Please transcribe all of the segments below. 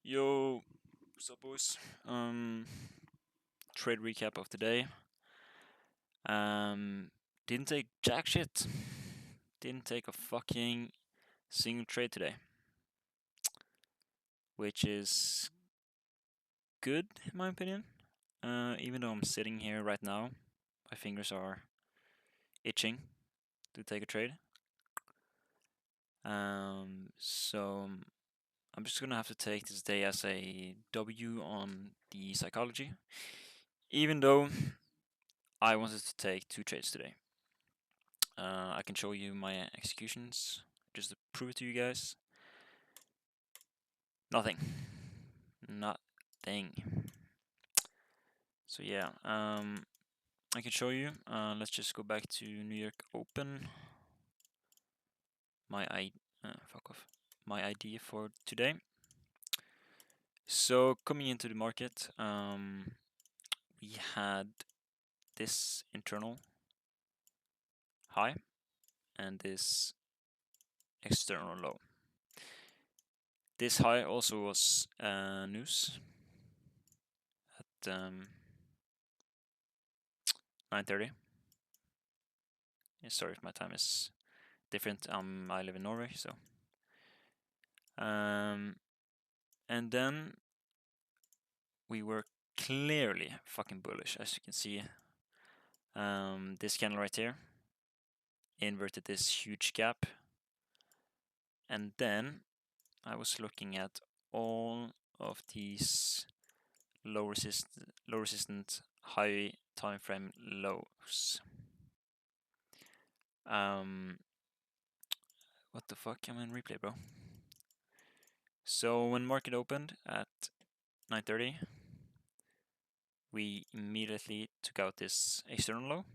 Yo, what's up, boys? Trade recap of the day. Didn't take jack shit. Didn't take a fucking single trade today, which is good in my opinion. Even though I'm sitting here right now, my fingers are itching to take a trade. So I'm just gonna have to take this day as a W on the psychology, even though I wanted to take 2 trades today. I can show you my executions just to prove it to you guys. Nothing. Nothing. So yeah, I can show you. Let's just go back to New York Open. Fuck off. My idea for today. So coming into the market, we had this internal high and this external low. This high also was news at 9:30. Yeah, sorry if my time is different. I live in Norway, so. And then we were clearly fucking bullish, as you can see. This candle right here inverted this huge gap, and then I was looking at all of these low resistant high time frame lows. What the fuck? I'm in replay, bro. So when market opened at 9:30, we immediately took out this external low,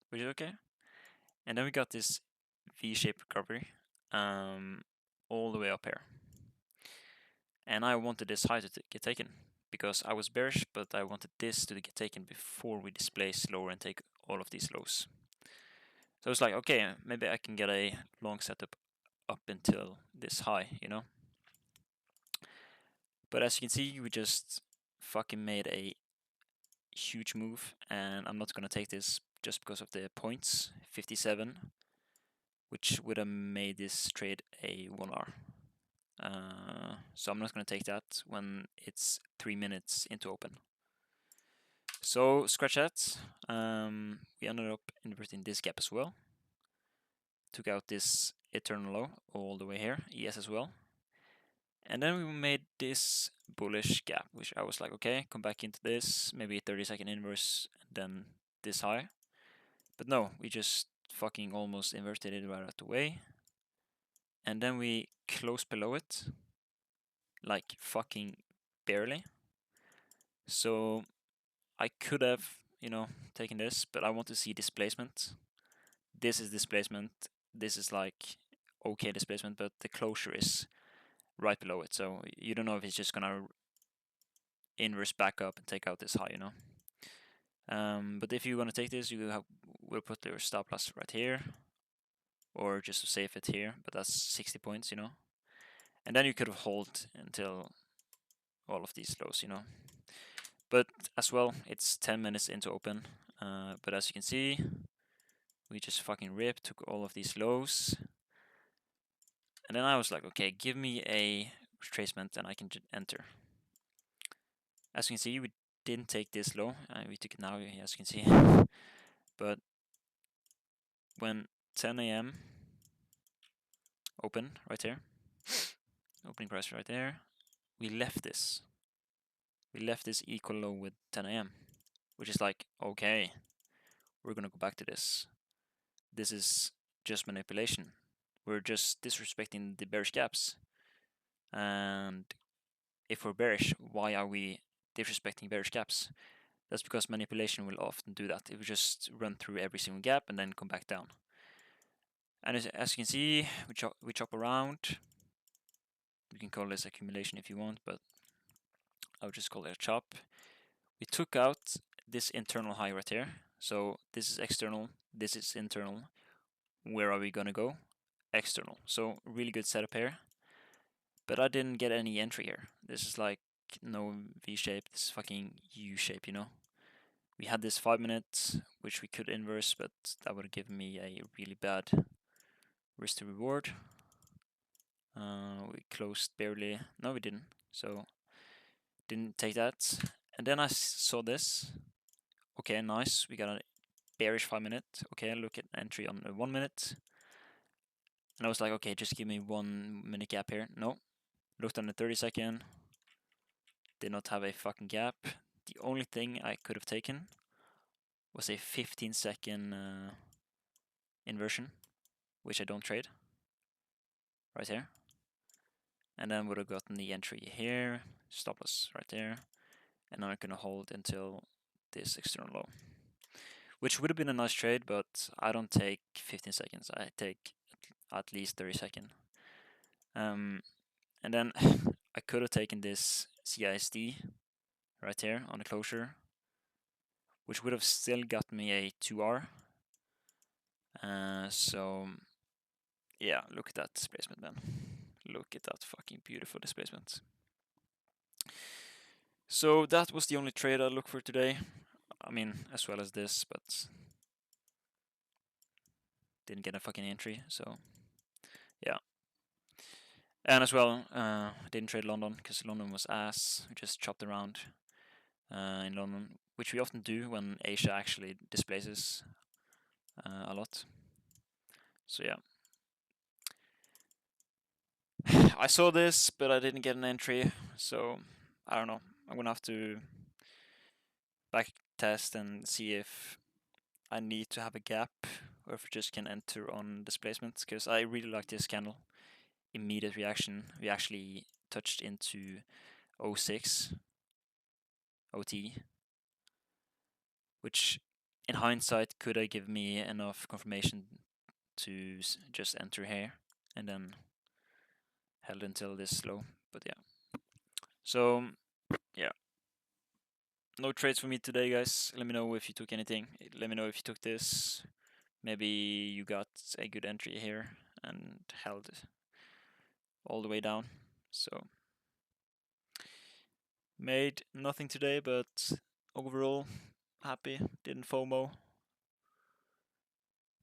which is okay. And then we got this V-shaped recovery all the way up here. And I wanted this high to get taken because I was bearish, but I wanted this to get taken before we displace lower and take all of these lows. So it's like, okay, maybe I can get a long setup up until this high, you know? But as you can see, we just fucking made a huge move, and I'm not gonna take this just because of the points, 57, which would have made this trade a 1R. So I'm not gonna take that when it's 3 minutes into open. So scratch that. We ended up inverting this gap as well. Took out this eternal low all the way here, ES as well. And then we made this bullish gap, which I was like, okay, come back into this, maybe 30-second inverse, and then this high. But no, we just fucking almost inverted it right out the way. And then we closed below it, like fucking barely. So I could have, taken this, but I want to see displacement. This is displacement. This is like okay displacement, but the closure is right below it. So you don't know if it's just gonna inverse back up and take out this high, But if you want to take this, will put your stop loss right here, or just to save it here. But that's 60 points, And then you could hold until all of these lows, But as well, it's 10 minutes into open. But as you can see, we just fucking ripped, took all of these lows. And then I was like, okay, give me a retracement and I can enter. As you can see, we didn't take this low. We took it now, as you can see. But when 10 a.m. open right here, opening price right there, we left this. We left this equal low with 10 a.m., which is like, okay, we're gonna go back to this. This is just manipulation. We're just disrespecting the bearish gaps. And if we're bearish, why are we disrespecting bearish gaps? That's because manipulation will often do that. It will just run through every single gap and then come back down. And as you can see, we chop around. You can call this accumulation if you want, but I would just call it a chop. We took out this internal high right here. So this is external, this is internal. Where are we gonna go? External. So really good setup here. But I didn't get any entry here. This is like no V shape, this is fucking U shape, you know? We had this 5 minutes, which we could inverse, but that would have given me a really bad risk to reward. We closed barely. No, we didn't. So, didn't take that. And then I saw this. Okay, nice. We got a bearish 5 minute. Okay, look at entry on 1 minute. And I was like, okay, just give me 1 minute gap here. No. Looked on the 30-second. Did not have a fucking gap. The only thing I could have taken was a 15-second inversion, which I don't trade. Right here. And then would have gotten the entry here, stop loss right there, and I'm gonna hold until this external low, which would have been a nice trade, but I don't take 15 seconds. I take at least 30 seconds. And then I could have taken this CISD right here on the closure, which would have still got me a 2R. So yeah, look at that displacement, man. Look at that fucking beautiful displacement. So that was the only trade I looked for today. I mean, as well as this, but didn't get a fucking entry, so yeah. And as well, didn't trade London because London was ass. We just chopped around in London, which we often do when Asia actually displaces a lot. So yeah. I saw this, but I didn't get an entry, so I don't know. I'm gonna have to back test and see if I need to have a gap or if I just can enter on displacement, because I really like this candle. Immediate reaction. We actually touched into 06 OT, which in hindsight could have given me enough confirmation to just enter here and then held until this low. But yeah, so yeah, no trades for me today, guys. Let me know if you took anything. Let me know if you took this. Maybe you got a good entry here and held all the way down. So made nothing today, but overall happy. Didn't FOMO.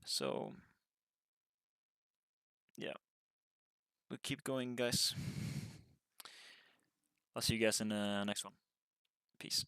So yeah, we'll keep going, guys. I'll see you guys in the next one. Peace.